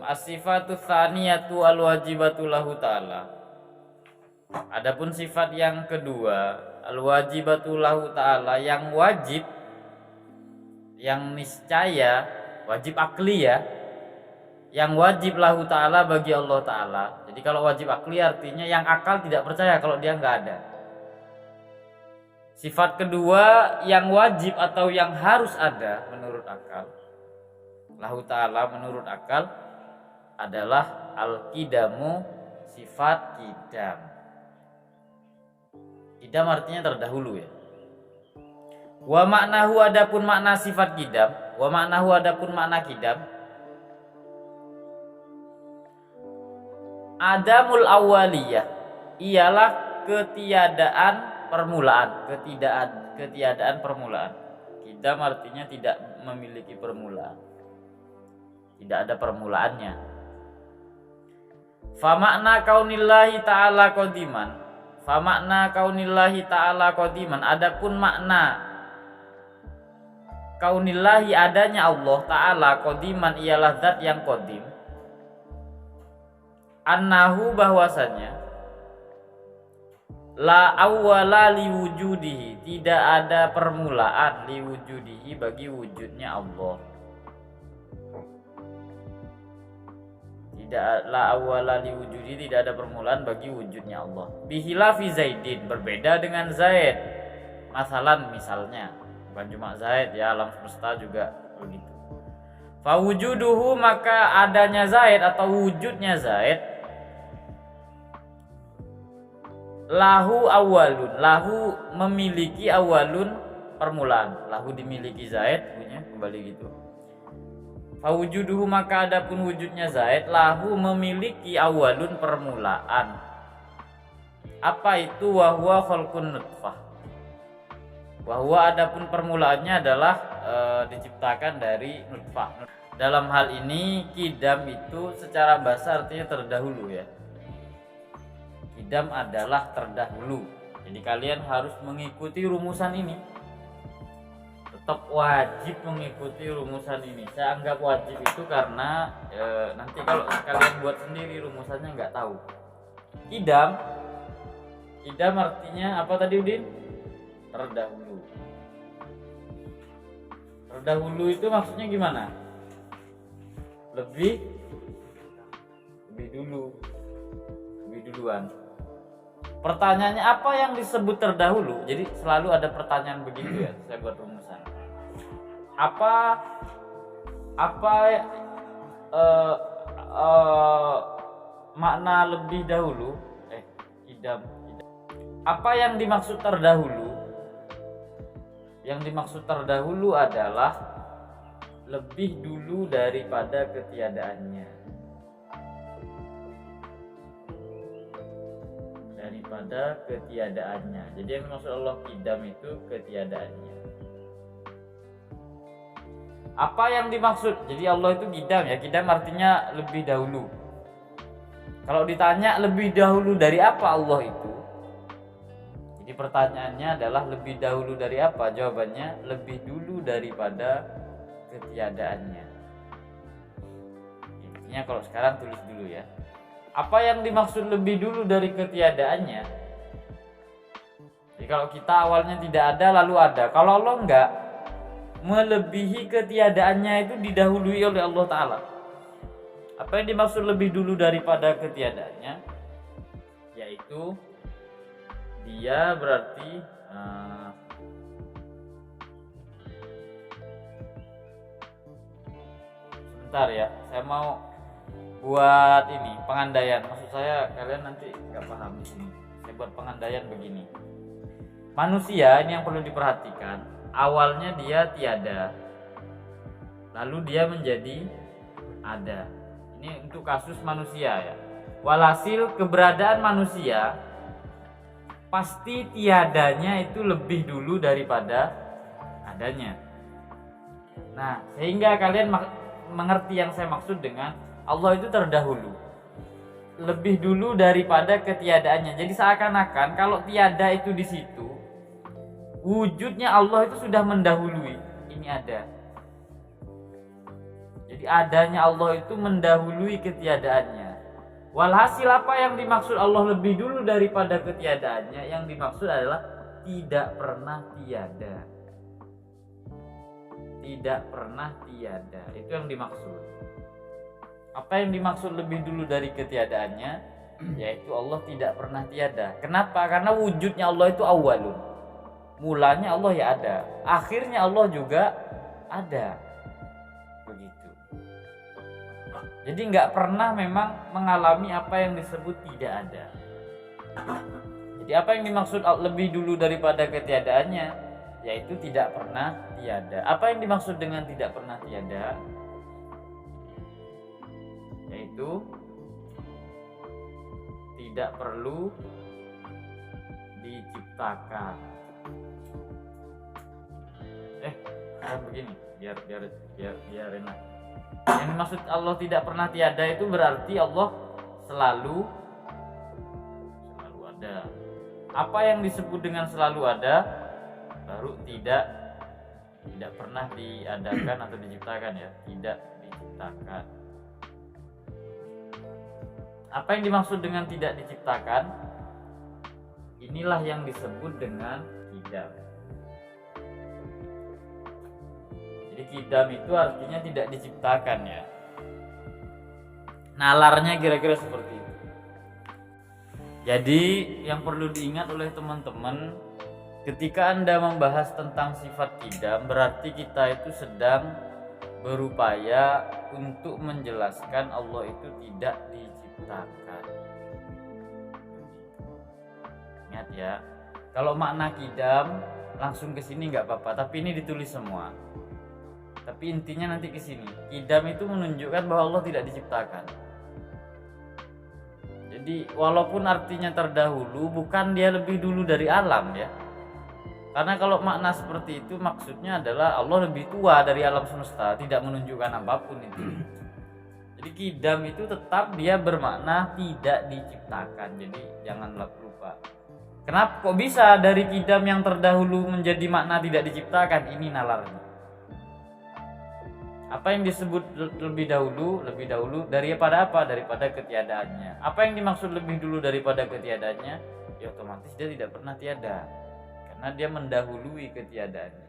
As-sifatu tsaniyatu al-wajibatu lahu ta'ala. Adapun sifat yang kedua, al-wajibatu lahu ta'ala, yang wajib, yang niscaya, wajib akli ya, yang wajib lahu ta'ala bagi Allah ta'ala. Jadi kalau wajib akli artinya yang akal tidak percaya kalau dia nggak ada. Sifat kedua yang wajib atau yang harus ada menurut akal, lahu ta'ala menurut akal, adalah al-qidamu, sifat qidam. Qidam artinya terdahulu ya. Wa maknahu, adapun makna sifat qidam, wa maknahu, adapun makna qidam, adamul awaliyah, ialah ketiadaan permulaan, ketiadaan permulaan. Qidam artinya tidak memiliki permulaan, tidak ada permulaannya. Fa makna kaunillahi ta'ala qadiman, fa makna kaunillahi ta'ala qadiman, adapun makna kaunillahi, adanya Allah ta'ala, qadiman ialah zat yang qadim, annahu, bahwasanya, la awwala liwujudihi, tidak ada permulaan, liwujudihi, bagi wujudnya Allah. Tidak, la awwala liwujudihi, tidak ada permulaan bagi wujudnya Allah. Bihilafi Zaidin, berbeda dengan Zaid. Masalan, misalnya, bukan cuma Zaid ya, alam semesta juga begitu. Fa wujuduhu, maka adanya Zaid atau wujudnya Zaid, lahu awalun, lahu memiliki awalun, permulaan, lahu dimiliki Zaid, punya kembali gitu. Fawujuduhu, maka adapun wujudnya Zaid, lahu memiliki awalun, permulaan. Apa itu? Wahwa khalqun nutfah. Wahwa, adapun permulaannya adalah diciptakan dari nutfah. Dalam hal ini qidam itu secara bahasa artinya terdahulu ya. Qidam adalah terdahulu. Jadi kalian harus mengikuti rumusan ini. Tetap wajib mengikuti rumusan ini. Saya anggap wajib itu karena nanti kalau kalian buat sendiri rumusannya nggak tahu. Qidam artinya apa tadi Udin? Terdahulu. Terdahulu itu maksudnya gimana? Lebih duluan. Pertanyaannya apa yang disebut terdahulu? Jadi selalu ada pertanyaan begitu ya. Saya buat rumusan. Apa makna lebih dahulu? Qidam. Apa yang dimaksud terdahulu? Yang dimaksud terdahulu adalah lebih dulu daripada ketiadaannya. Jadi yang dimaksud Allah qidam itu ketiadaannya. Apa yang dimaksud? Jadi Allah itu qidam ya. Qidam artinya lebih dahulu. Kalau ditanya lebih dahulu dari apa Allah itu? Jadi pertanyaannya adalah lebih dahulu dari apa? Jawabannya lebih dulu daripada ketiadaannya. Intinya kalau sekarang tulis dulu ya. Apa yang dimaksud lebih dulu dari ketiadaannya? Jadi kalau kita awalnya tidak ada lalu ada. Kalau Allah enggak, melebihi ketiadaannya itu didahului oleh Allah Ta'ala. Apa yang dimaksud lebih dulu daripada ketiadaannya? Yaitu dia berarti sebentar ya, saya mau buat ini pengandaian. Maksud saya kalian nanti nggak paham di sini. Saya buat pengandaian begini. Manusia ini yang perlu diperhatikan. Awalnya dia tiada, lalu dia menjadi ada. Ini untuk kasus manusia ya. Walhasil keberadaan manusia pasti tiadanya itu lebih dulu daripada adanya. Nah, sehingga kalian mengerti yang saya maksud dengan Allah itu terdahulu, lebih dulu daripada ketiadaannya. Jadi seakan-akan kalau tiada itu di situ, wujudnya Allah itu sudah mendahului ini ada. Jadi adanya Allah itu mendahului ketiadaannya. Walhasil apa yang dimaksud Allah lebih dulu daripada ketiadaannya? Yang dimaksud adalah tidak pernah tiada. Tidak pernah tiada. Itu yang dimaksud. Apa yang dimaksud lebih dulu dari ketiadaannya? Yaitu Allah tidak pernah tiada. Kenapa? Karena wujudnya Allah itu awalun. Mulanya Allah ya ada. Akhirnya Allah juga ada. Begitu. Jadi nggak pernah memang mengalami apa yang disebut tidak ada. Jadi apa yang dimaksud lebih dulu daripada ketiadaannya, yaitu tidak pernah tiada. Apa yang dimaksud dengan tidak pernah tiada? Yaitu tidak perlu diciptakan. Begini, biar enak. Yang dimaksud Allah tidak pernah tiada itu berarti Allah selalu ada. Apa yang disebut dengan selalu ada baru tidak pernah diadakan atau diciptakan ya, tidak diciptakan. Apa yang dimaksud dengan tidak diciptakan? Inilah yang disebut dengan qidam. Jadi qidam itu artinya tidak diciptakan ya. Nalarnya kira-kira seperti itu. Jadi yang perlu diingat oleh teman-teman, ketika Anda membahas tentang sifat qidam, berarti kita itu sedang berupaya untuk menjelaskan Allah itu tidak diciptakan. Ingat ya, kalau makna qidam langsung ke sini nggak apa-apa, tapi ini ditulis semua. Tapi intinya nanti ke sini. Qidam itu menunjukkan bahwa Allah tidak diciptakan. Jadi walaupun artinya terdahulu, bukan dia lebih dulu dari alam ya. Karena kalau makna seperti itu maksudnya adalah Allah lebih tua dari alam semesta, tidak menunjukkan apapun itu. Jadi qidam itu tetap dia bermakna tidak diciptakan. Jadi janganlah lupa. Kenapa kok bisa dari qidam yang terdahulu menjadi makna tidak diciptakan? Ini nalarnya. Apa yang disebut lebih dahulu daripada apa? Daripada ketiadaannya. Apa yang dimaksud lebih dulu daripada ketiadaannya? Ya otomatis dia tidak pernah tiada. Karena dia mendahului ketiadaannya.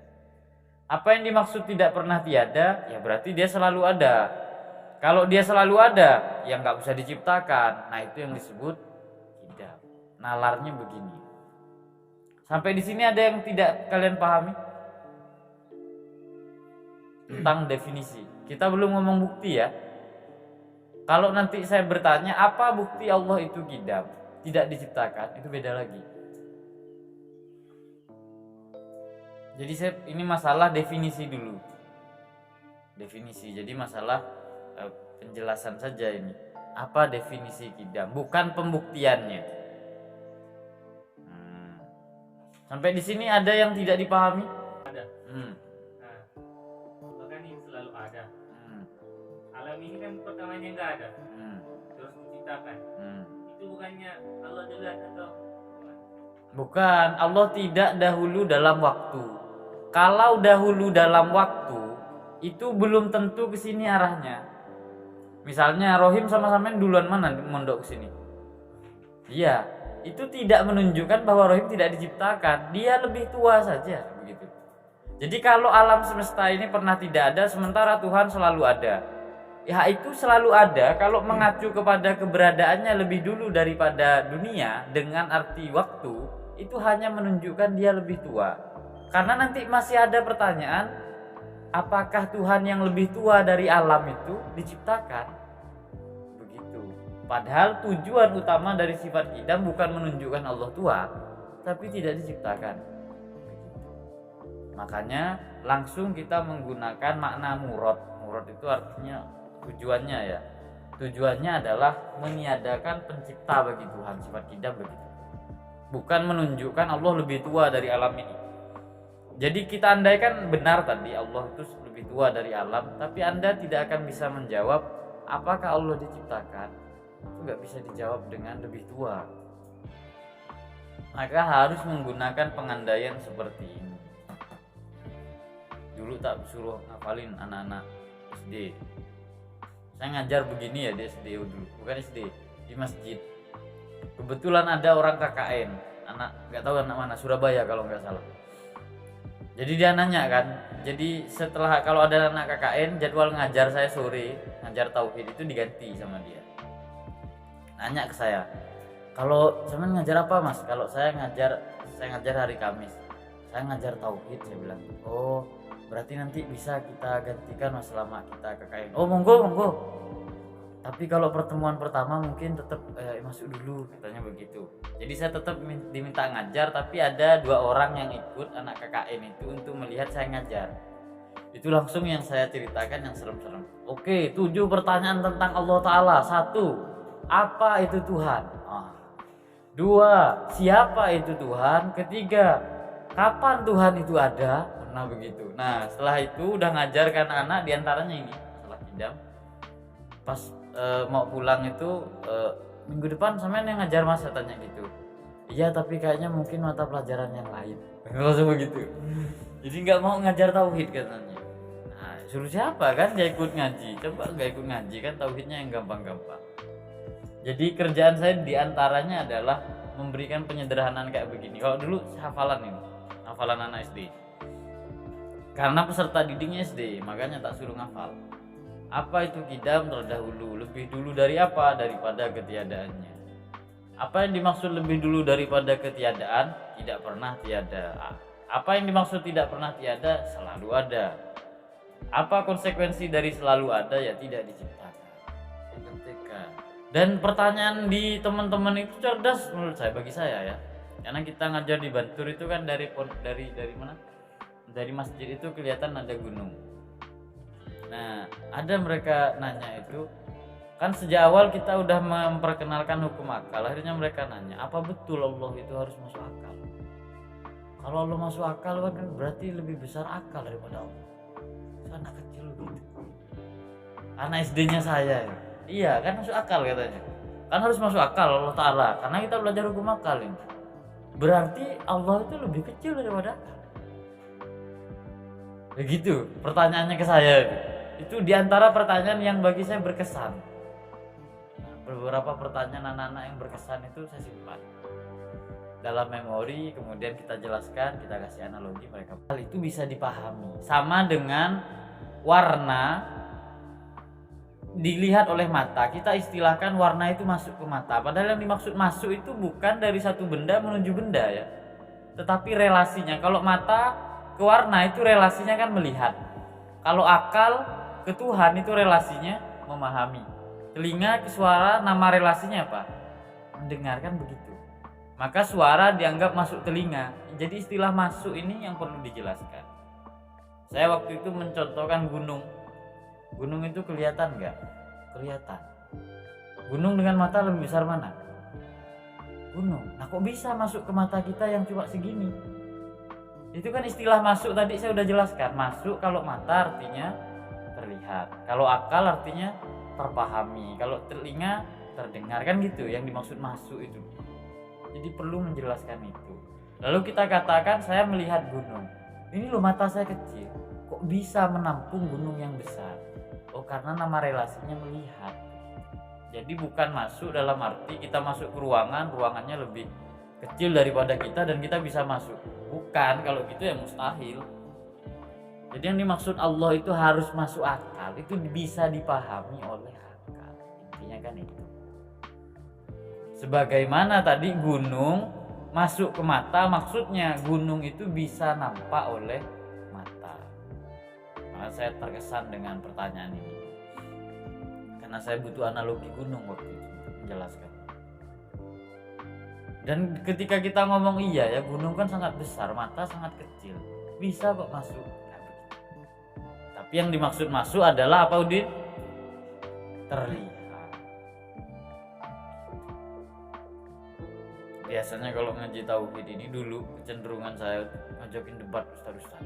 Apa yang dimaksud tidak pernah tiada? Ya berarti dia selalu ada. Kalau dia selalu ada, ya nggak bisa diciptakan. Nah itu yang disebut qidam. Nalarnya begini. Sampai di sini ada yang tidak kalian pahami? Tentang definisi. Kita belum ngomong bukti ya. Kalau nanti saya bertanya apa bukti Allah itu qidam, tidak diciptakan, itu beda lagi. Jadi ini masalah definisi dulu. Definisi. Jadi masalah penjelasan saja ini. Apa definisi qidam, bukan pembuktiannya. Sampai di sini ada yang tidak dipahami? Ada. Alam ini kan pertamanya nggak ada, terus diciptakan. Itu bukannya Allah dulu atau bukan? Allah tidak dahulu dalam waktu. Kalau dahulu dalam waktu itu belum tentu kesini arahnya. Misalnya Rohim sama Samen duluan mana mondok kesini? Iya, itu tidak menunjukkan bahwa Rohim tidak diciptakan. Dia lebih tua saja begitu. Jadi kalau alam semesta ini pernah tidak ada sementara Tuhan selalu ada. Ya itu selalu ada kalau mengacu kepada keberadaannya lebih dulu daripada dunia dengan arti waktu, itu hanya menunjukkan dia lebih tua. Karena nanti masih ada pertanyaan, apakah Tuhan yang lebih tua dari alam itu diciptakan? Begitu. Padahal tujuan utama dari sifat qidam bukan menunjukkan Allah tua, tapi tidak diciptakan. Makanya langsung kita menggunakan makna murad. Murad itu artinya tujuannya ya. Tujuannya adalah meniadakan pencipta bagi Tuhan, sifat qidam begitu. Bukan menunjukkan Allah lebih tua dari alam ini. Jadi kita andaikan benar tadi Allah itu lebih tua dari alam, tapi Anda tidak akan bisa menjawab apakah Allah diciptakan. Itu nggak bisa dijawab dengan lebih tua. Maka harus menggunakan pengandaian seperti ini. Dulu tak suruh ngapalin anak-anak SD, Saya ngajar begini ya di SD dulu, bukan SD, di masjid. Kebetulan ada orang KKN, anak nggak tahu anak mana, Surabaya kalau nggak salah. Jadi dia nanya kan, jadi setelah kalau ada anak KKN jadwal ngajar saya sore, ngajar tauhid itu diganti sama dia. Nanya ke saya, kalau cuman ngajar apa mas? Kalau saya ngajar hari Kamis, saya ngajar tauhid. Saya bilang, oh berarti nanti bisa kita gantikan mas selama kita KKN. Oh monggo. Tapi kalau pertemuan pertama mungkin tetap masuk dulu, katanya begitu. Jadi saya tetap diminta ngajar, tapi ada 2 orang yang ikut anak KKN itu untuk melihat saya ngajar. Itu langsung yang saya ceritakan yang serem-serem. Oke, 7 pertanyaan tentang Allah Ta'ala. 1, apa itu Tuhan? 2, siapa itu Tuhan? 3, kapan Tuhan itu ada? Nah begitu. Nah setelah itu udah ngajarkan anak, diantaranya ini masalah kidam. Pas mau pulang itu minggu depan sampean yang ngajar mas, tanya gitu. Iya tapi kayaknya mungkin mata pelajaran yang lain. Langsung begitu. Jadi nggak mau ngajar tauhid katanya. Nah suruh siapa kan dia ikut ngaji? Coba nggak ikut ngaji kan tauhidnya yang gampang-gampang. Jadi kerjaan saya diantaranya adalah memberikan penyederhanaan kayak begini. Kalau dulu hafalan ini, hafalan anak SD. Karena peserta didiknya SD, makanya tak suruh ngafal. Apa itu kidam terdahulu, lebih dulu dari apa? Daripada ketiadaannya. Apa yang dimaksud lebih dulu daripada ketiadaan? Tidak pernah tiada. Apa yang dimaksud tidak pernah tiada? Selalu ada. Apa konsekuensi dari selalu ada? Ya tidak diciptakan. Dan pertanyaan di teman-teman itu cerdas menurut saya, bagi saya ya. Karena kita ngajar di Bantur itu kan dari mana? Dari masjid itu kelihatan ada gunung. Nah, ada mereka nanya itu, kan sejak awal kita udah memperkenalkan hukum akal. Akhirnya mereka nanya, apa betul Allah itu harus masuk akal? Kalau Allah masuk akal kan berarti lebih besar akal daripada Allah. Anak kecil gitu. Anak SD-nya saya ya. Iya kan masuk akal katanya. Kan harus masuk akal Allah Ta'ala, karena kita belajar hukum akal ini. Berarti Allah itu lebih kecil daripada akal. Begitu pertanyaannya ke saya itu diantara pertanyaan yang bagi saya berkesan. Beberapa pertanyaan anak-anak yang berkesan itu saya simpan dalam memori, kemudian kita jelaskan, kita kasih analogi mereka. Hal itu bisa dipahami. Sama dengan warna dilihat oleh mata, kita istilahkan warna itu masuk ke mata. Padahal yang dimaksud masuk itu bukan dari satu benda menuju benda ya, tetapi relasinya. Kalau mata ke warna itu relasinya kan melihat. Kalau akal ke Tuhan itu relasinya memahami. Telinga ke suara, nama relasinya apa? Mendengarkan begitu. Maka suara dianggap masuk telinga. Jadi istilah masuk ini yang perlu dijelaskan. Saya waktu itu mencontohkan gunung. Gunung itu kelihatan nggak? Kelihatan. Gunung dengan mata lebih besar mana? Gunung. Nah kok bisa masuk ke mata kita yang cuma segini? Itu kan istilah masuk tadi saya udah jelaskan. Masuk kalau mata artinya terlihat, kalau akal artinya terpahami, kalau telinga terdengar, kan gitu yang dimaksud masuk itu. Jadi perlu menjelaskan itu. Lalu kita katakan saya melihat gunung. Ini loh mata saya kecil, kok bisa menampung gunung yang besar? Oh karena nama relasinya melihat. Jadi bukan masuk dalam arti kita masuk ke ruangan, ruangannya lebih kecil daripada kita dan kita bisa masuk. Bukan, kalau gitu ya mustahil. Jadi yang dimaksud Allah itu harus masuk akal, itu bisa dipahami oleh akal. Intinya kan itu. Sebagaimana tadi gunung masuk ke mata, maksudnya gunung itu bisa nampak oleh mata. Maka saya terkesan dengan pertanyaan ini. Karena saya butuh analogi gunung waktu itu untuk menjelaskan. Dan ketika kita ngomong iya ya, gunung kan sangat besar, mata sangat kecil, bisa kok masuk. Tapi yang dimaksud masuk adalah apa Udin? Terlihat. Biasanya kalau ngaji tauhid ini dulu kecenderungan saya ngajakin debat ustaz-ustaz.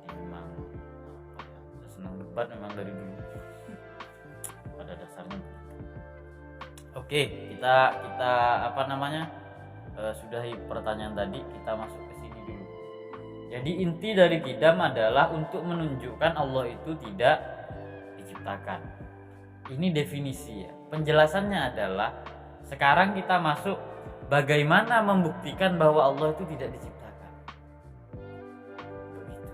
Jadi memang saya senang debat memang dari dulu. Pada dasarnya. Oke, kita sudahi pertanyaan tadi, kita masuk ke sini dulu. Jadi inti dari kidam adalah untuk menunjukkan Allah itu tidak diciptakan. Ini definisi ya. Penjelasannya adalah sekarang kita masuk bagaimana membuktikan bahwa Allah itu tidak diciptakan. Begitu.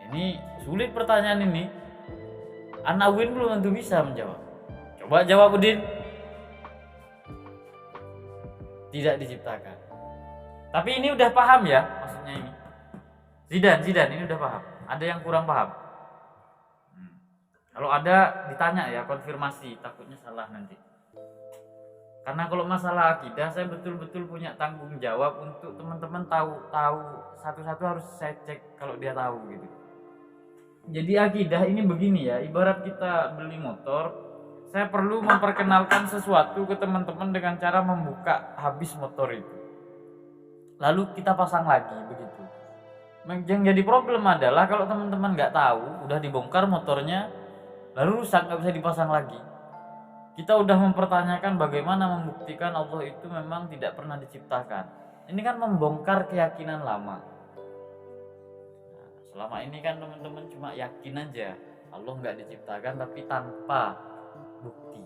Ini sulit pertanyaan ini. Anak Win belum tentu bisa menjawab. Coba jawab Udin. Tidak diciptakan. Tapi ini udah paham ya maksudnya ini. Zidan ini udah paham. Ada yang kurang paham? Kalau ada ditanya ya, konfirmasi, takutnya salah nanti. Karena kalau masalah akidah saya betul-betul punya tanggung jawab untuk teman-teman tahu satu-satu harus saya cek kalau dia tahu gitu. Jadi akidah ini begini ya, ibarat kita beli motor, saya perlu memperkenalkan sesuatu ke teman-teman dengan cara membuka habis motor itu. Lalu kita pasang lagi begitu. Yang jadi problem adalah kalau teman-teman nggak tahu, udah dibongkar motornya, lalu rusak nggak bisa dipasang lagi. Kita udah mempertanyakan bagaimana membuktikan Allah itu memang tidak pernah diciptakan. Ini kan membongkar keyakinan lama. Nah, selama ini kan teman-teman cuma yakin aja Allah nggak diciptakan tapi tanpa bukti.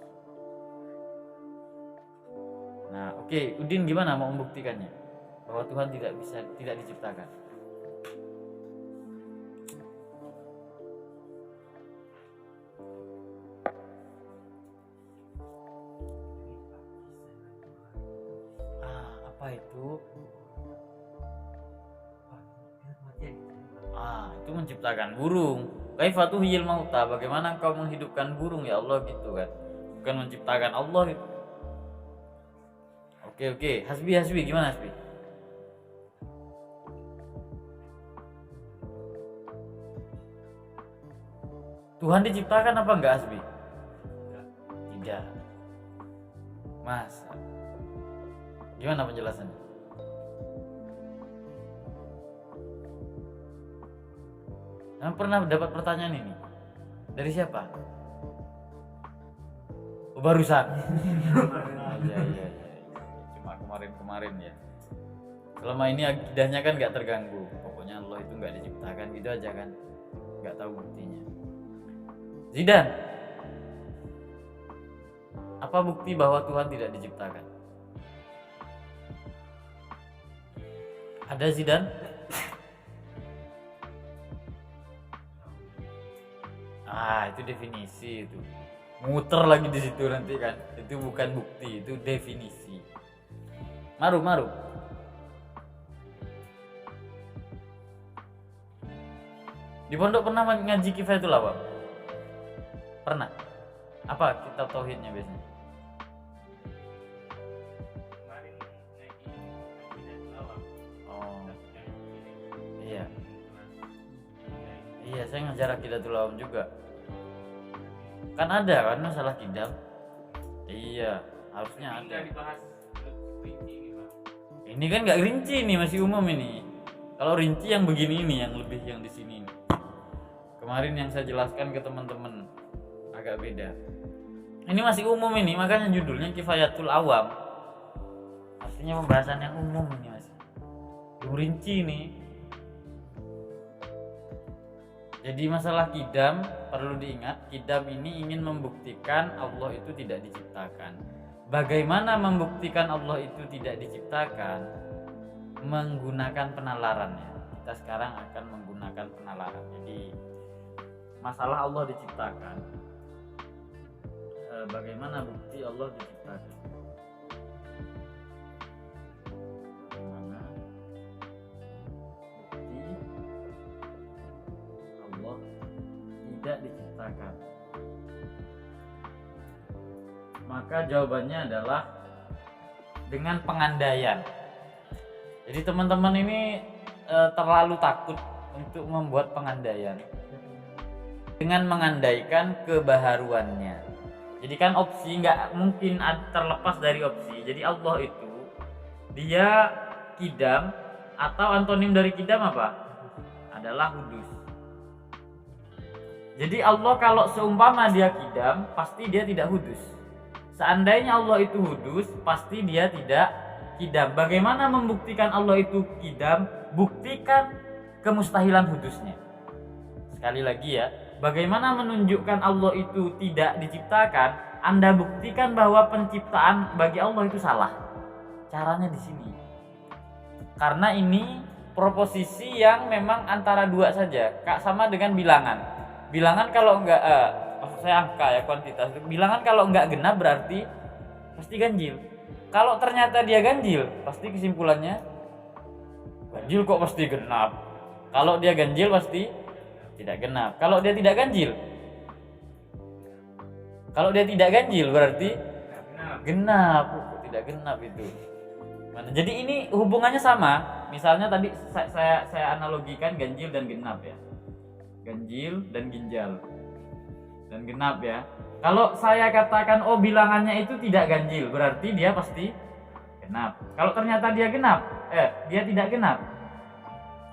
Nah, oke, Udin gimana mau membuktikannya bahwa Tuhan tidak diciptakan? Apa itu? Itu menciptakan burung. Kaifa tuhyil mauta? Bagaimana engkau menghidupkan burung ya Allah gitu kan? Bukan menciptakan Allah itu. Oke. Hasbi gimana Hasbi? Tuhan diciptakan apa enggak Hasbi? Tidak. Masa? Gimana penjelasannya? Pernah dapat pertanyaan ini? Dari siapa? Barusan. Iya. Cuma kemarin ya. Selama ini akidahnya kan nggak terganggu. Pokoknya Allah itu nggak diciptakan gitu aja kan. Nggak tahu buktinya. Zidan, apa bukti bahwa Tuhan tidak diciptakan? Ada Zidan? Itu definisi itu. Muter lagi di situ nanti kan. Itu bukan bukti, itu definisi. Maru. Di pondok pernah ngaji Kifayatul Awam? Pernah? Apa kitab tauhidnya biasanya? Iya, saya ngajar Aqidatul Awam juga. Kan ada kan masalah kidam. Iya, harusnya ada. Ini kan nggak rinci nih, masih umum ini. Kalau rinci yang begini ini, yang lebih yang di sini. Kemarin yang saya jelaskan ke teman-teman agak beda. Ini masih umum ini, makanya judulnya Kifayatul Awam. Artinya pembahasan yang umum ini masih. Belum rinci nih. Jadi masalah kidam perlu diingat, kidam ini ingin membuktikan Allah itu tidak diciptakan. Bagaimana membuktikan Allah itu tidak diciptakan? Menggunakan penalarannya. Kita sekarang akan menggunakan penalaran. Jadi masalah Allah diciptakan. Bagaimana bukti Allah diciptakan? Tidak diciptakan. Maka jawabannya adalah dengan pengandaian. Jadi teman-teman ini terlalu takut untuk membuat pengandaian dengan mengandaikan kebaharuannya. Jadi kan opsi nggak mungkin terlepas dari opsi. Jadi Allah itu dia kidam, atau antonim dari kidam apa? Adalah hudus. Jadi Allah kalau seumpama dia kidam, pasti dia tidak hudus. Seandainya Allah itu hudus, pasti dia tidak kidam. Bagaimana membuktikan Allah itu kidam? buktikan kemustahilan hudusnya. Sekali lagi ya, bagaimana menunjukkan Allah itu tidak diciptakan? Anda buktikan bahwa penciptaan bagi Allah itu salah. Caranya di sini. Karena ini proposisi yang memang antara dua saja, sama dengan bilangan. Bilangan kalau enggak, maksud saya angka ya, kuantitas. Bilangan kalau enggak genap berarti pasti ganjil. Kalau ternyata dia ganjil, pasti kesimpulannya ganjil kok pasti genap. Kalau dia ganjil pasti tidak genap. Kalau dia tidak ganjil, berarti genap. Kok tidak genap itu? Mana? Jadi ini hubungannya sama. Misalnya tadi saya analogikan ganjil dan genap ya. Ganjil dan ginjal dan genap ya. Kalau saya katakan oh bilangannya itu tidak ganjil, berarti dia pasti genap. Kalau ternyata dia genap, dia tidak genap,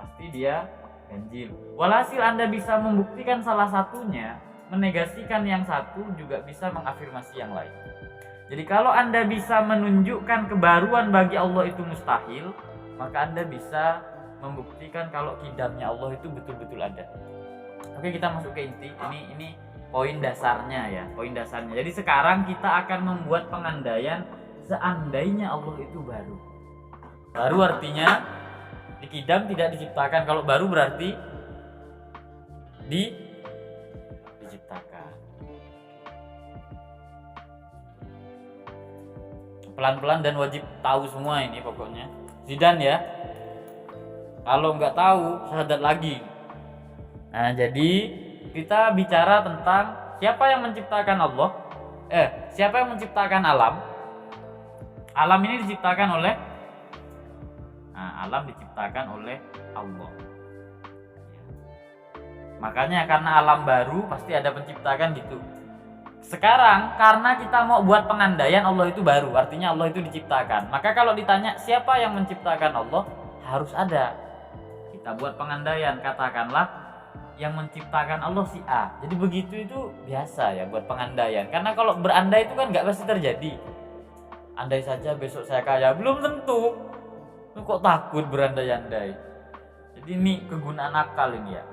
pasti dia ganjil. Walhasil Anda bisa membuktikan salah satunya, menegasikan yang satu, juga bisa mengafirmasi yang lain. Jadi kalau Anda bisa menunjukkan kebaruan bagi Allah itu mustahil, maka Anda bisa membuktikan kalau qidamnya Allah itu betul-betul ada. Oke, kita masuk ke inti. Ini poin dasarnya ya, poin dasarnya. Jadi sekarang kita akan membuat pengandaian seandainya Allah itu baru. Baru artinya di qidam tidak diciptakan. Kalau baru berarti diciptakan. Pelan-pelan dan wajib tahu semua ini pokoknya. Zidan ya. Kalau nggak tahu, syahadat lagi. Nah, jadi kita bicara tentang siapa yang menciptakan Allah. Siapa yang menciptakan alam? Alam ini diciptakan oleh alam diciptakan oleh Allah. Makanya karena alam baru pasti ada penciptakan gitu. Sekarang karena kita mau buat pengandaian Allah itu baru, artinya Allah itu diciptakan. Maka kalau ditanya siapa yang menciptakan Allah, harus ada. Kita buat pengandaian, katakanlah yang menciptakan Allah si A. Jadi begitu itu biasa ya buat pengandaian. Karena kalau berandai itu kan nggak pasti terjadi. Andai saja besok saya kaya, belum tentu. Lu kok takut berandai-andai? Jadi ini kegunaan akal ini ya.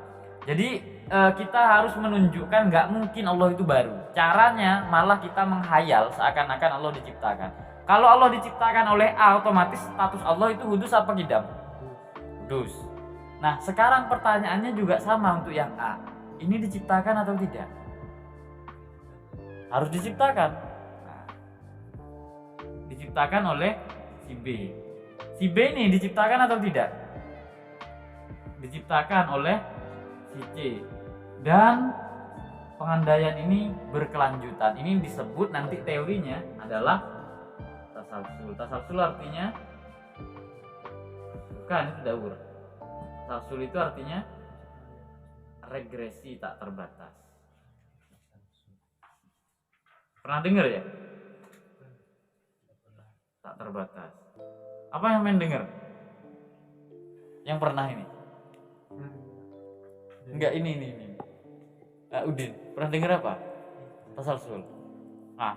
Jadi kita harus menunjukkan nggak mungkin Allah itu baru. Caranya malah kita menghayal seakan-akan Allah diciptakan. Kalau Allah diciptakan oleh A, otomatis status Allah itu hudus apa qidam? Hudus. Nah sekarang pertanyaannya juga sama untuk yang A. Ini diciptakan atau tidak? Harus diciptakan. Nah, diciptakan oleh si B. Si B ini diciptakan atau tidak? Diciptakan oleh si C. Dan pengandaian ini berkelanjutan. Ini disebut nanti teorinya adalah tasalsul. Tasalsul artinya bukan, itu daur. Tasalsul itu artinya regresi tak terbatas. Pernah dengar ya? Tak terbatas. Apa yang main dengar? Yang pernah ini? Enggak, ini. Udin, pernah dengar apa? Tasalsul.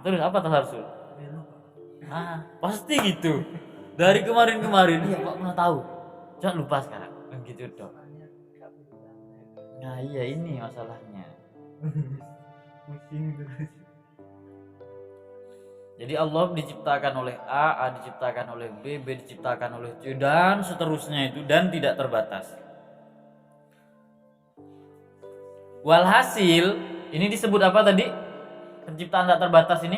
Terus apa tasalsul? Pasti gitu. Dari kemarin ya Pak pernah tahu. Jangan lupa sekarang. Gitu dong. Nah iya ini masalahnya. Jadi Allah diciptakan oleh A diciptakan oleh B diciptakan oleh C, dan seterusnya itu, dan tidak terbatas. Walhasil, ini disebut apa tadi? Penciptaan tak terbatas ini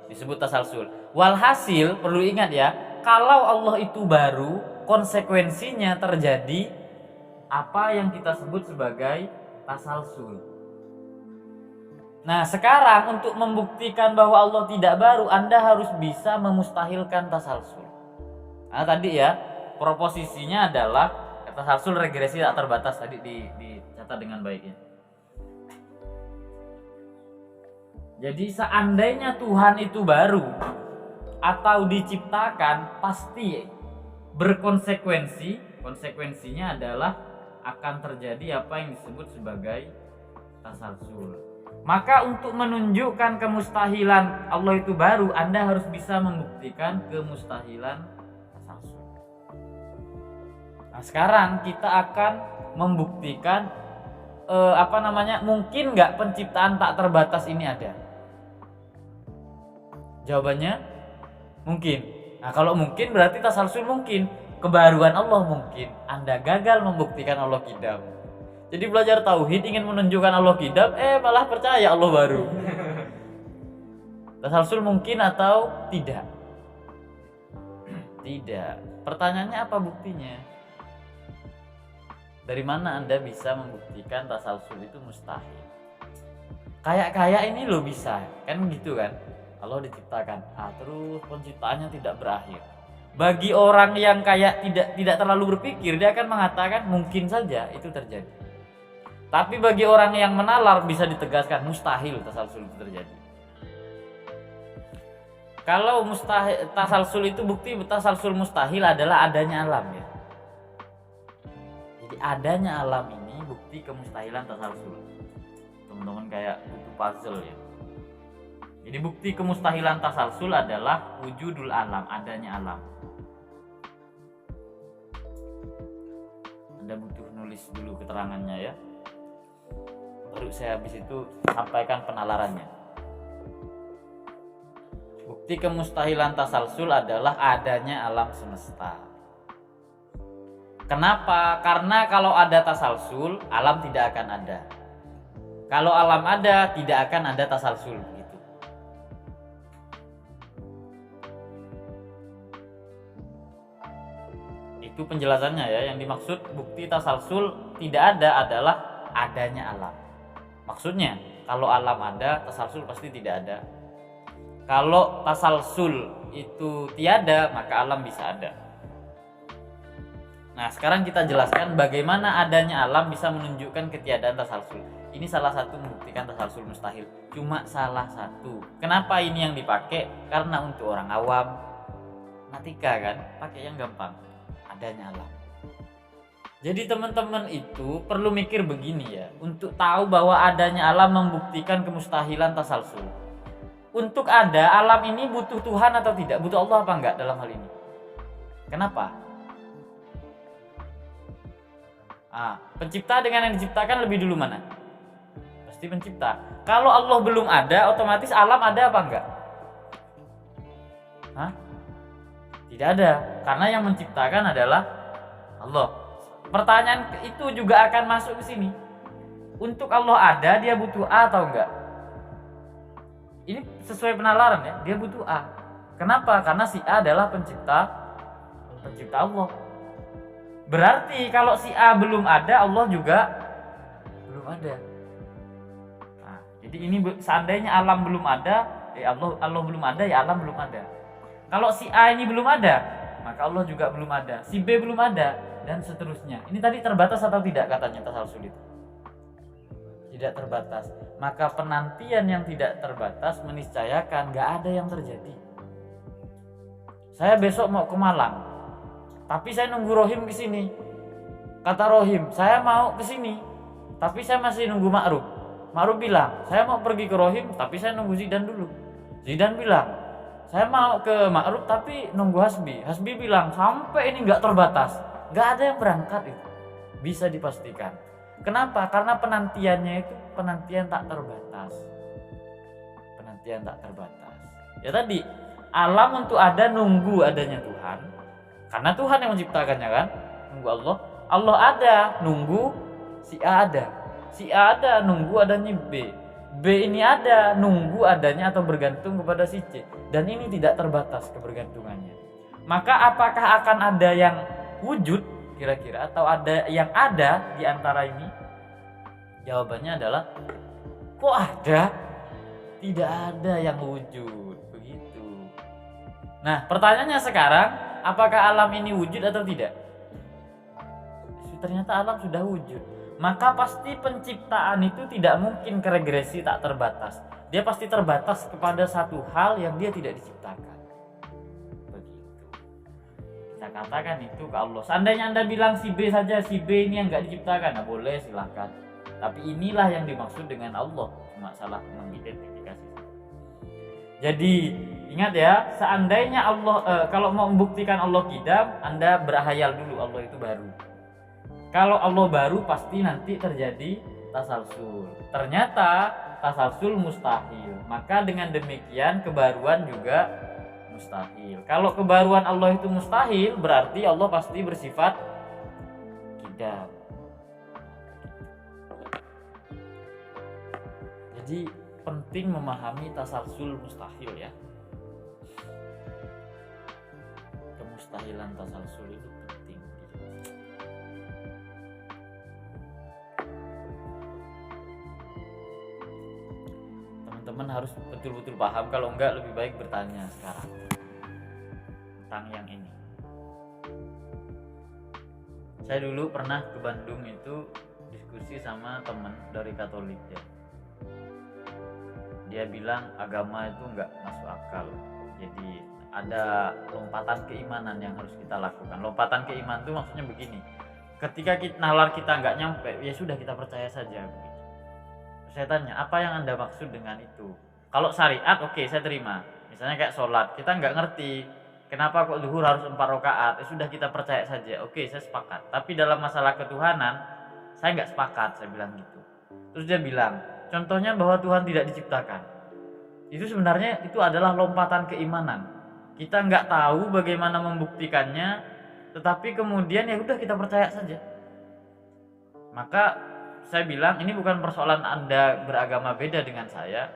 disebut tasalsul. Walhasil, perlu ingat ya, kalau Allah itu baru, konsekuensinya terjadi apa yang kita sebut sebagai tasalsul. Nah sekarang untuk membuktikan bahwa Allah tidak baru, Anda harus bisa memustahilkan tasalsul. Nah tadi ya, proposisinya adalah tasalsul regresi tak terbatas, tadi dicatat dengan baiknya. Jadi seandainya Tuhan itu baru atau diciptakan, pasti berkonsekuensi. Konsekuensinya adalah akan terjadi apa yang disebut sebagai tasalsul. Maka untuk menunjukkan kemustahilan Allah itu baru, Anda harus bisa membuktikan kemustahilan tasalsul. Nah, sekarang kita akan membuktikan mungkin nggak penciptaan tak terbatas ini ada? Jawabannya mungkin. Nah, kalau mungkin berarti tasalsul mungkin, kebaruan Allah mungkin. Anda gagal membuktikan Allah qidam. Jadi belajar tauhid ingin menunjukkan Allah qidam, malah percaya Allah baru. Tasalsul mungkin atau tidak? Tidak. Pertanyaannya apa buktinya? Dari mana Anda bisa membuktikan tasalsul itu mustahil? Kayak ini lo bisa, kan gitu kan? Allah diciptakan, terus penciptaannya tidak berakhir. Bagi orang yang kayak tidak terlalu berpikir, dia akan mengatakan mungkin saja itu terjadi. Tapi bagi orang yang menalar bisa ditegaskan mustahil tasalsul itu terjadi. Kalau mustahil tasalsul itu bukti tasalsul mustahil adalah adanya alam ya. Jadi adanya alam ini bukti kemustahilan tasalsul. Teman-teman kayak buku puzzle ya. Jadi bukti kemustahilan tasalsul adalah wujudul alam, adanya alam. Anda butuh nulis dulu keterangannya ya. Baru saya habis itu sampaikan penalarannya. Bukti kemustahilan tasalsul adalah adanya alam semesta. Kenapa? Karena kalau ada tasalsul, alam tidak akan ada. Kalau alam ada, tidak akan ada tasalsul gitu. Itu penjelasannya ya. Yang dimaksud bukti tasalsul tidak ada adalah adanya alam. Maksudnya, kalau alam ada, tasalsul pasti tidak ada. Kalau tasalsul itu tiada, maka alam bisa ada. Nah, sekarang kita jelaskan bagaimana adanya alam bisa menunjukkan ketiadaan tasalsul. Ini salah satu membuktikan tasalsul mustahil. Cuma salah satu. Kenapa ini yang dipakai? Karena untuk orang awam, matematika kan, pakai yang gampang. Adanya alam. Jadi teman-teman itu perlu mikir begini ya. Untuk tahu bahwa adanya alam membuktikan kemustahilan tasalsul. Untuk ada alam ini butuh Tuhan atau tidak? Butuh Allah apa enggak dalam hal ini? Kenapa? Pencipta dengan yang diciptakan lebih dulu mana? Pasti pencipta. Kalau Allah belum ada, otomatis alam ada apa enggak? Tidak ada, karena yang menciptakan adalah Allah. Pertanyaan itu juga akan masuk ke sini. Untuk Allah ada, dia butuh A atau enggak? Ini sesuai penalaran ya, dia butuh A. Kenapa? Karena si A adalah pencipta Allah. Berarti kalau si A belum ada, Allah juga belum ada. Nah, jadi ini seandainya alam belum ada, Allah belum ada, ya alam belum ada. Kalau si A ini belum ada, maka Allah juga belum ada. Si B belum ada, dan seterusnya. Ini tadi terbatas atau tidak katanya tasalsul itu? Tidak terbatas. Maka penantian yang tidak terbatas meniscayakan nggak ada yang terjadi. Saya besok mau ke Malang, tapi saya nunggu Rohim ke sini. Kata Rohim, saya mau ke sini, tapi saya masih nunggu Ma'ruf. Ma'ruf bilang, saya mau pergi ke Rohim, tapi saya nunggu Zidan dulu. Zidan bilang, saya mau ke Ma'ruf, tapi nunggu Hasbi. Hasbi bilang, sampai ini nggak terbatas, nggak ada yang berangkat itu. Bisa dipastikan. Kenapa? Karena penantiannya itu penantian tak terbatas. Penantian tak terbatas. Ya tadi, alam untuk ada nunggu adanya Tuhan. Karena Tuhan yang menciptakannya kan, nunggu Allah. Allah ada, nunggu si A ada. Si A ada, nunggu adanya B. B ini ada, nunggu adanya atau bergantung kepada si C. Dan ini tidak terbatas kebergantungannya. Maka apakah akan ada yang wujud kira-kira atau ada yang ada di antara ini? Jawabannya adalah kok ada? Tidak ada yang wujud. Begitu. Nah, pertanyaannya sekarang, apakah alam ini wujud atau tidak? Ternyata alam sudah wujud. Maka pasti penciptaan itu tidak mungkin keregresi tak terbatas. Dia pasti terbatas kepada satu hal yang dia tidak diciptakan. Begitu. Kita katakan itu ke Allah. Seandainya Anda bilang si B saja, si B ini yang nggak diciptakan, nah boleh silahkan. Tapi inilah yang dimaksud dengan Allah. Cuma salah mengidentifikasi. Jadi ingat ya, seandainya Allah kalau mau membuktikan Allah qidam, Anda berhayal dulu Allah itu baru. Kalau Allah baru pasti nanti terjadi tasalsul. Ternyata tasalsul mustahil. Maka dengan demikian kebaruan juga mustahil. Kalau kebaruan Allah itu mustahil, berarti Allah pasti bersifat kidam. Jadi penting memahami tasalsul mustahil ya. Kemustahilan tasalsul itu penting. Teman-teman harus betul-betul paham, kalau enggak lebih baik bertanya sekarang tentang yang ini. Saya dulu pernah ke Bandung itu diskusi sama teman dari Katolik ya. Dia bilang agama itu enggak masuk akal. Jadi ada lompatan keimanan yang harus kita lakukan. Lompatan keimanan itu maksudnya begini. Ketika nalar kita enggak nyampe, ya sudah kita percaya saja begitu. Saya tanya, apa yang Anda maksud dengan itu? Kalau syariat, oke, saya terima. Misalnya kayak sholat, kita nggak ngerti kenapa kok zuhur harus 4 rakaat. Sudah kita percaya saja, oke, saya sepakat. Tapi dalam masalah ketuhanan, saya nggak sepakat, saya bilang gitu. Terus dia bilang, contohnya bahwa Tuhan tidak diciptakan. Itu sebenarnya itu adalah lompatan keimanan. Kita nggak tahu bagaimana membuktikannya, tetapi kemudian ya udah kita percaya saja. Maka saya bilang ini bukan persoalan Anda beragama beda dengan saya.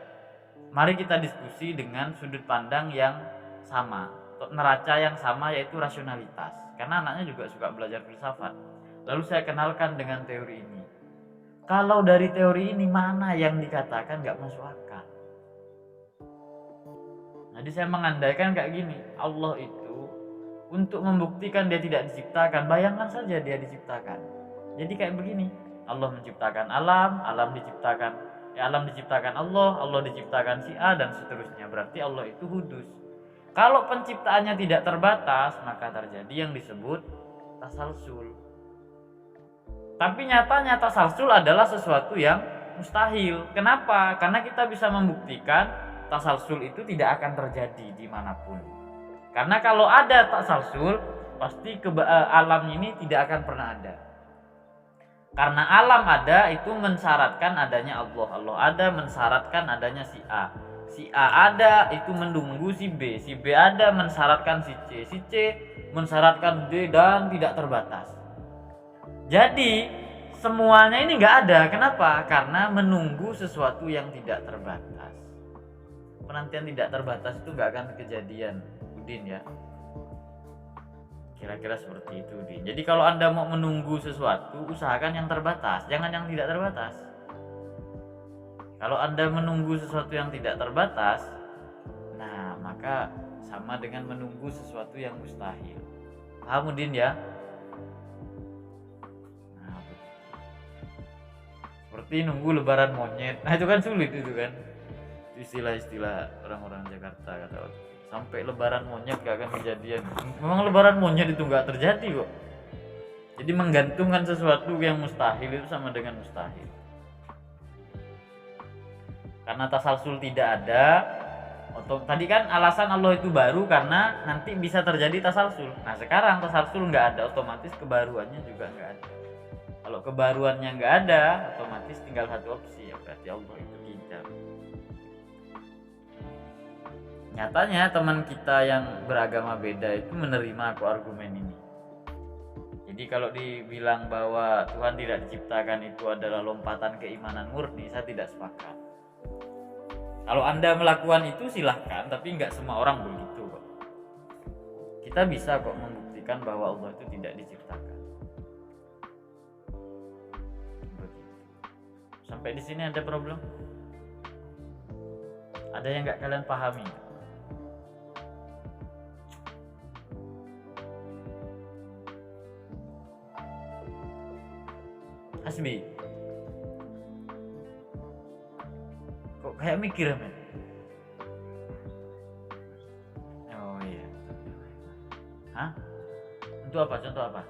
Mari kita diskusi dengan sudut pandang yang sama, neraca yang sama, yaitu rasionalitas. Karena anaknya juga suka belajar filsafat. Lalu saya kenalkan dengan teori ini. Kalau dari teori ini mana yang dikatakan nggak masuk akal? Jadi saya mengandaikan kayak gini, Allah itu untuk membuktikan dia tidak diciptakan, bayangkan saja dia diciptakan. Jadi kayak begini. Allah menciptakan alam, alam diciptakan, alam diciptakan Allah, Allah diciptakan si A dan seterusnya. Berarti Allah itu hudus. Kalau penciptaannya tidak terbatas, maka terjadi yang disebut tasalsul. Tapi nyatanya tasalsul adalah sesuatu yang mustahil. Kenapa? Karena kita bisa membuktikan tasalsul itu tidak akan terjadi dimanapun. Karena kalau ada tasalsul, pasti alam ini tidak akan pernah ada. Karena alam ada itu mensyaratkan adanya Allah. Allah ada mensyaratkan adanya si A. Si A ada itu menunggu si B. Si B ada mensyaratkan si C. Si C mensyaratkan D dan tidak terbatas. Jadi semuanya ini nggak ada. Kenapa? Karena menunggu sesuatu yang tidak terbatas. Penantian tidak terbatas itu nggak akan kejadian, Udin ya. Kira-kira seperti itu, Din. Jadi kalau Anda mau menunggu sesuatu, usahakan yang terbatas, jangan yang tidak terbatas. Kalau Anda menunggu sesuatu yang tidak terbatas, nah maka sama dengan menunggu sesuatu yang mustahil. Paham, Din ya? Nah, seperti nunggu lebaran monyet. Nah itu kan sulit itu kan. Istilah-istilah orang-orang Jakarta kata orang. Sampai lebaran monyet gak akan kejadian. Memang lebaran monyet itu gak terjadi kok. Jadi menggantungkan sesuatu yang mustahil itu sama dengan mustahil. Karena tasalsul tidak ada. Tadi kan alasan Allah itu baru karena nanti bisa terjadi tasalsul. Nah sekarang tasalsul gak ada, otomatis kebaruannya juga gak ada. Kalau kebaruannya gak ada, otomatis tinggal satu opsi, ya berarti Allah itu kidam. Nyatanya teman kita yang beragama beda itu menerima aku argumen ini. Jadi kalau dibilang bahwa Tuhan tidak diciptakan itu adalah lompatan keimanan murni, saya tidak sepakat. Kalau Anda melakukan itu silahkan, tapi nggak semua orang begitu kok. Kita bisa kok membuktikan bahwa Allah itu tidak diciptakan. Begitu. Sampai di sini ada problem? Ada yang nggak kalian pahami? Hasbi, kok kayak mikir men? Oh iya. Hah? Untuk apa? Contoh apa?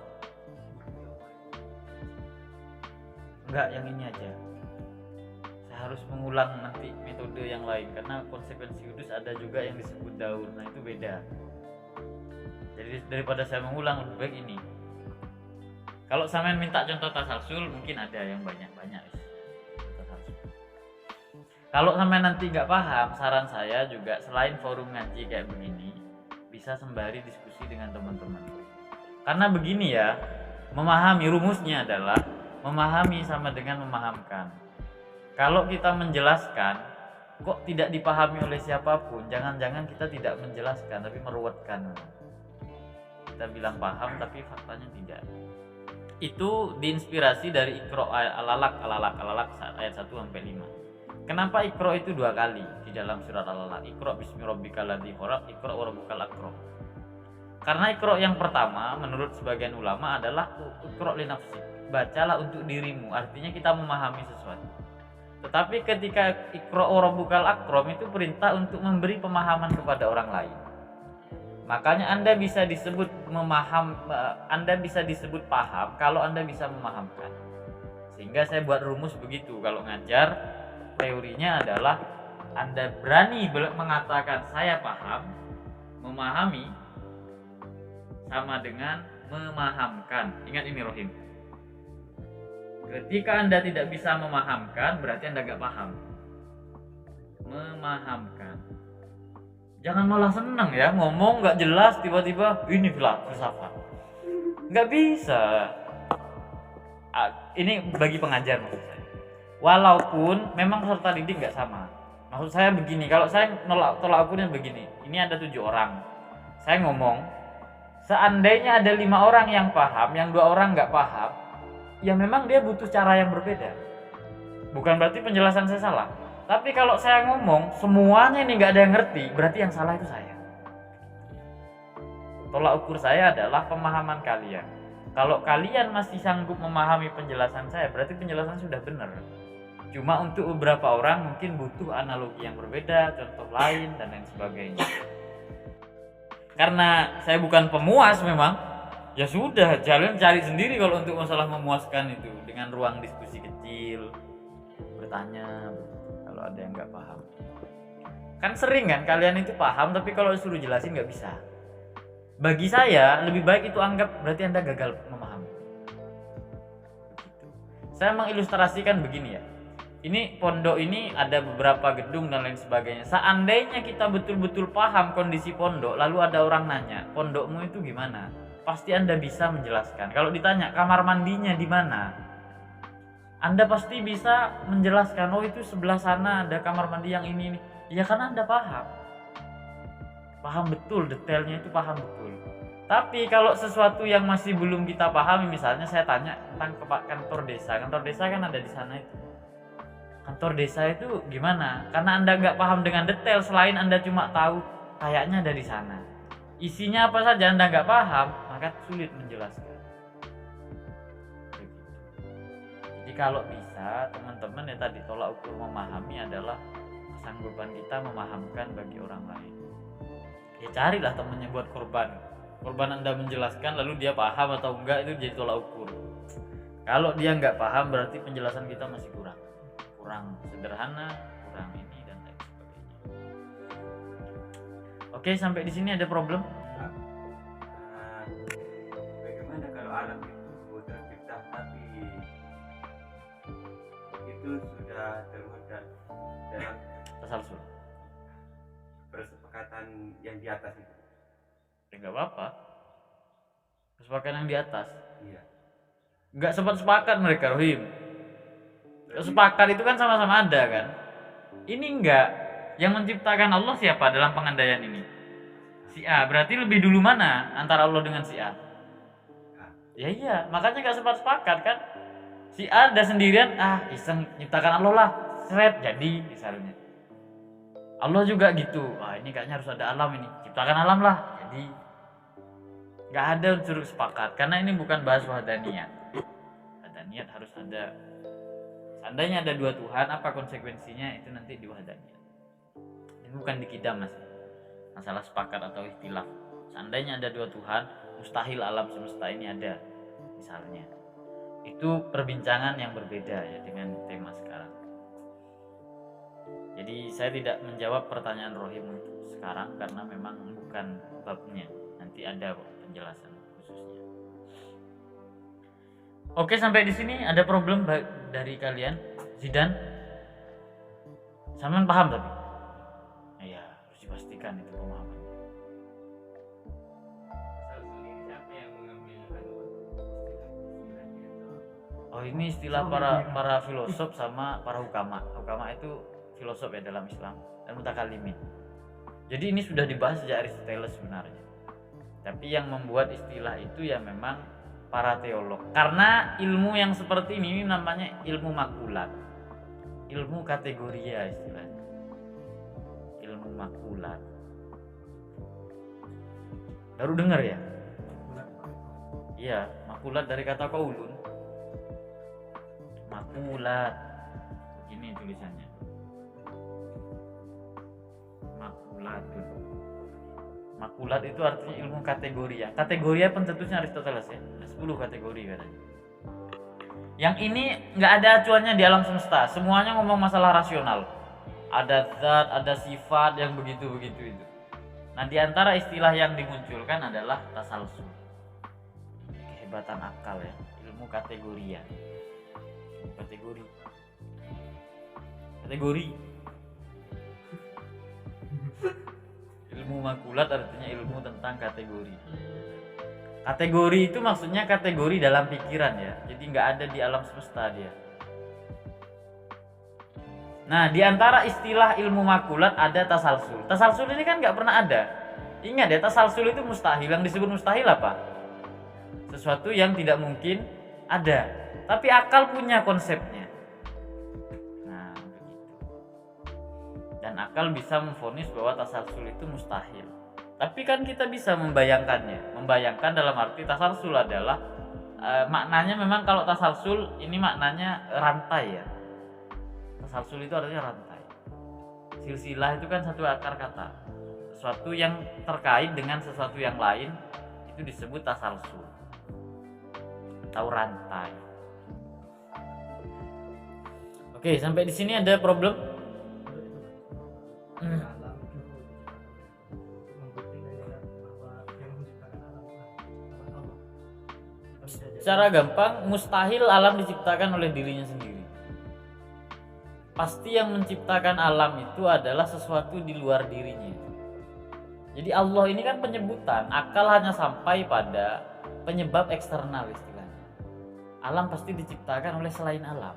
Enggak, yang ini aja. Saya harus mengulang nanti metode yang lain karena konsekuensi hudus ada juga yang disebut daur. Nah itu beda. Jadi daripada saya mengulang lebih baik ini. Kalau sampean minta contoh tasalsul mungkin ada yang banyak tasalsul. Kalau sampean nanti nggak paham, saran saya juga selain forum ngaji kayak begini, bisa sembari diskusi dengan teman-teman. Karena begini ya, memahami rumusnya adalah memahami sama dengan memahamkan. Kalau kita menjelaskan kok tidak dipahami oleh siapapun, jangan-jangan kita tidak menjelaskan tapi meruwetkan. Kita bilang paham tapi faktanya tidak. Itu diinspirasi dari Iqra al-Alaq ayat 1 sampai 5. Kenapa Iqra itu 2 kali di dalam surat Al-Alaq? Iqra bismi rabbikal ladzi khalaq, Iqra wa rabbukal akram. Karena Iqra yang pertama menurut sebagian ulama adalah Iqra li nafsik, bacalah untuk dirimu, artinya kita memahami sesuatu. Tetapi ketika Iqra wa rabbukal akram itu perintah untuk memberi pemahaman kepada orang lain. Makanya Anda bisa disebut paham kalau Anda bisa memahamkan. Sehingga saya buat rumus begitu. Kalau ngajar, teorinya adalah Anda berani mengatakan saya paham, memahami sama dengan memahamkan. Ingat ini Rohim. Ketika Anda tidak bisa memahamkan, berarti Anda gak paham. Memahamkan. Jangan malah senang ya, ngomong gak jelas tiba-tiba ini filsafat. Gak bisa. Ini bagi pengajar maksud saya. Walaupun memang peserta didik gak sama. Maksud saya begini, kalau saya tolak ukurnya begini. Ini ada 7 orang. Saya ngomong, seandainya ada 5 orang yang paham, yang 2 orang gak paham, ya memang dia butuh cara yang berbeda. Bukan berarti penjelasan saya salah. Tapi kalau saya ngomong semuanya ini nggak ada yang ngerti, berarti yang salah itu saya. Tolak ukur saya adalah pemahaman kalian. Kalau kalian masih sanggup memahami penjelasan saya, berarti penjelasan sudah benar. Cuma untuk beberapa orang mungkin butuh analogi yang berbeda, contoh lain dan lain sebagainya. Karena saya bukan pemuas memang, ya sudah, jalan cari sendiri kalau untuk masalah memuaskan itu, dengan ruang diskusi kecil, bertanya kalau ada yang nggak paham. Kan sering kan kalian itu paham tapi kalau disuruh jelasin nggak bisa. Bagi saya lebih baik itu anggap berarti Anda gagal memahami. Begitu. Saya mengilustrasikan begini ya. Ini pondok ini ada beberapa gedung dan lain sebagainya. Seandainya kita betul-betul paham kondisi pondok, lalu ada orang nanya, pondokmu itu gimana? Pasti Anda bisa menjelaskan. Kalau ditanya kamar mandinya di mana, Anda pasti bisa menjelaskan, oh itu sebelah sana ada kamar mandi yang ini. Ya karena Anda paham. Paham betul, detailnya itu paham betul. Tapi kalau sesuatu yang masih belum kita pahami, misalnya saya tanya tentang kantor desa. Kantor desa kan ada di sana itu. Kantor desa itu gimana? Karena Anda nggak paham dengan detail, selain Anda cuma tahu kayaknya ada di sana. Isinya apa saja Anda nggak paham, maka sulit menjelaskan. Jadi kalau bisa teman-teman ya tadi tolak ukur memahami adalah kesanggupan kita memahamkan bagi orang lain. Ya carilah temannya buat korban Anda menjelaskan lalu dia paham atau enggak, itu jadi tolak ukur. Kalau dia nggak paham berarti penjelasan kita masih kurang sederhana, kurang ini dan lain sebagainya. Oke, sampai di sini ada problem? Bagaimana kalau alam itu tercipta tapi itu sudah termuat dalam Tasalsul. persepakatan yang di atas itu? Ya nggak apa-apa. Kesepakatan yang di atas. Iya. Nggak sepakat mereka, Rohim. Sepakat itu kan sama-sama ada kan. Ini enggak. Yang menciptakan Allah siapa dalam pengandaian ini? Si A. Berarti lebih dulu mana antara Allah dengan si A? Ya iya, makanya nggak sepakat kan. Si A ada sendirian, iseng ciptakan Allah lah, seret jadi misalnya. Allah juga gitu. Ini kayaknya harus ada alam ini. Ciptakan alam lah, jadi. Nggak ada unsur sepakat karena ini bukan bahas wahdaniyat. Wahdaniyat harus ada. Seandainya ada 2 Tuhan, apa konsekuensinya itu nanti di wahdaniyat. Ini bukan di kidam Mas. Masalah sepakat atau ikhtilaf. Seandainya ada 2 Tuhan, mustahil alam semesta ini ada. Misalnya. Itu perbincangan yang berbeda ya dengan tema sekarang. Jadi saya tidak menjawab pertanyaan Rohim untuk sekarang karena memang bukan babnya. Nanti ada penjelasan khususnya. Oke, sampai di sini ada problem dari kalian? Zidan? Sampean paham tapi? Iya, harus dipastikan itu pemahaman. Tasalsul ini siapa yang mengambil istilahnya itu? Oh, ini istilah para filosof sama para hukama. Hukama itu filosof ya dalam Islam dan mutakalimin. Jadi ini sudah dibahas sejak Aristoteles sebenarnya. Tapi yang membuat istilah itu ya memang para teolog. Karena ilmu yang seperti ini namanya ilmu makulat. Ilmu kategoria istilahnya. Ilmu makulat. Baru dengar ya? Iya, makulat dari kata qaulun. Makulat. Begini tulisannya. Makulat. Makulat itu artinya ilmu kategoria. Kategoria pencetusnya Aristoteles ya. Ada 10 kategori katanya. Yang ini nggak ada acuannya di alam semesta. Semuanya ngomong masalah rasional. Ada zat, ada sifat yang begitu-begitu itu. Nah, di antara istilah yang dimunculkan adalah tasalsul. Kehebatan akal ya, ilmu kategoria. Kategori. Ilmu makulat artinya ilmu tentang kategori. Kategori itu maksudnya kategori dalam pikiran ya. Jadi nggak ada di alam semesta dia. Nah, di antara istilah ilmu makulat ada tasalsul. Tasalsul ini kan nggak pernah ada. Ingat ya, tasalsul itu mustahil. Yang disebut mustahil apa? Sesuatu yang tidak mungkin ada. Tapi akal punya konsepnya. Nah, begitu. Dan akal bisa memvonis bahwa tasalsul itu mustahil. Tapi kan kita bisa membayangkannya. Membayangkan dalam arti tasalsul adalah maknanya memang kalau tasalsul ini maknanya rantai ya. Tasalsul itu artinya rantai. Silsilah itu kan satu akar kata. Sesuatu yang terkait dengan sesuatu yang lain itu disebut tasalsul. Atau rantai. Oke, sampai di sini ada problem? Secara gampang, mustahil alam diciptakan oleh dirinya sendiri. Pasti yang menciptakan alam itu adalah sesuatu di luar dirinya. Jadi Allah ini kan penyebutan, akal hanya sampai pada penyebab eksternal istilahnya. Alam pasti diciptakan oleh selain alam.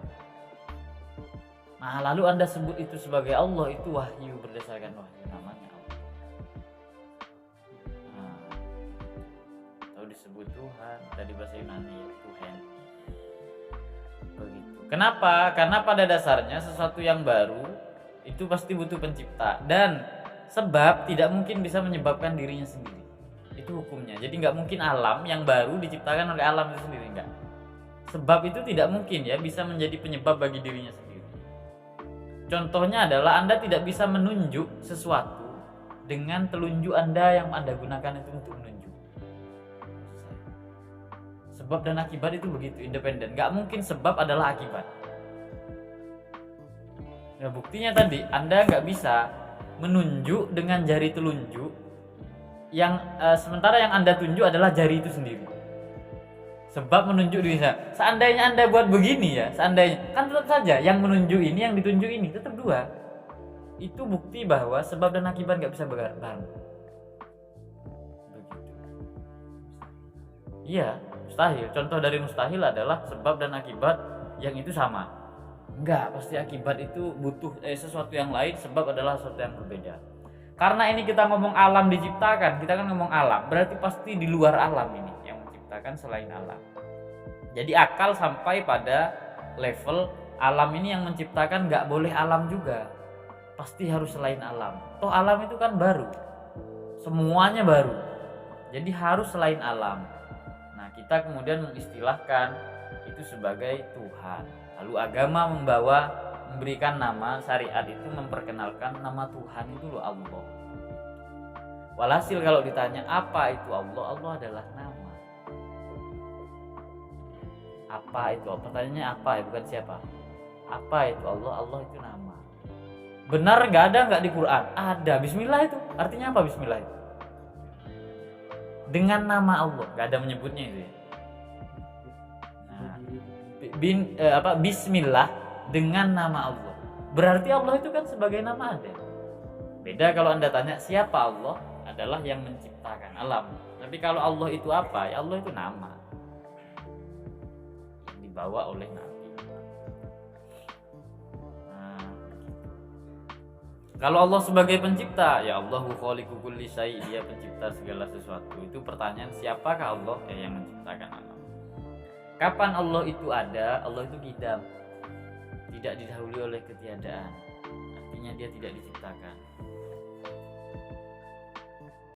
Nah, lalu Anda sebut itu sebagai Allah, itu wahyu, berdasarkan wahyu namanya Allah. Nah, atau disebut Tuhan, tadi bahasa Yunani ya, Tuhan. Begitu. Kenapa? Karena pada dasarnya sesuatu yang baru itu pasti butuh pencipta, dan sebab tidak mungkin bisa menyebabkan dirinya sendiri. Itu hukumnya. Jadi nggak mungkin alam yang baru diciptakan oleh alam itu sendiri, enggak. Sebab itu tidak mungkin ya bisa menjadi penyebab bagi dirinya sendiri. Contohnya adalah Anda tidak bisa menunjuk sesuatu dengan telunjuk Anda yang Anda gunakan itu untuk menunjuk. Sebab dan akibat itu begitu, independen. Gak mungkin sebab adalah akibat. Nah, buktinya tadi Anda gak bisa menunjuk dengan jari telunjuk yang sementara yang Anda tunjuk adalah jari itu sendiri. Sebab menunjuk diri saya. Seandainya Anda buat begini ya, seandainya kan tetap saja yang menunjuk ini, yang ditunjuk ini tetap dua. Itu bukti bahwa sebab dan akibat gak bisa bareng. Begitu. Iya, mustahil. Contoh dari mustahil adalah sebab dan akibat yang itu sama. Enggak, pasti akibat itu butuh sesuatu yang lain, sebab adalah sesuatu yang berbeda. Karena ini kita ngomong alam diciptakan, kita kan ngomong alam, berarti pasti di luar alam ini yang menciptakan selain alam. Jadi akal sampai pada level alam ini yang menciptakan nggak boleh alam juga, pasti harus selain alam. Toh alam itu kan baru, semuanya baru, jadi harus selain alam. Nah, kita kemudian mengistilahkan itu sebagai Tuhan. Lalu agama memberikan nama, syariat itu memperkenalkan nama Tuhan itu loh Allah. Walhasil kalau ditanya apa itu Allah, Allah adalah nama. Apa itu? Pertanyaannya apa ya, bukan siapa. Apa itu Allah? Allah itu nama. Benar nggak ada nggak di Quran? Ada. Bismillah itu artinya apa? Bismillah itu dengan nama Allah, nggak ada menyebutnya itu ya. Nah, Bismillah dengan nama Allah. Berarti Allah itu kan sebagai nama ada. Beda kalau Anda tanya siapa Allah, adalah yang menciptakan alam. Tapi kalau Allah itu apa? Ya Allah itu nama yang dibawa oleh Nabi. Kalau Allah sebagai pencipta, ya Allahu khaliqu kulli syai', dia pencipta segala sesuatu. Itu pertanyaan, siapakah Allah yang menciptakan alam? Kapan Allah itu ada? Allah itu qidam, tidak didahului oleh ketiadaan. Artinya dia tidak diciptakan.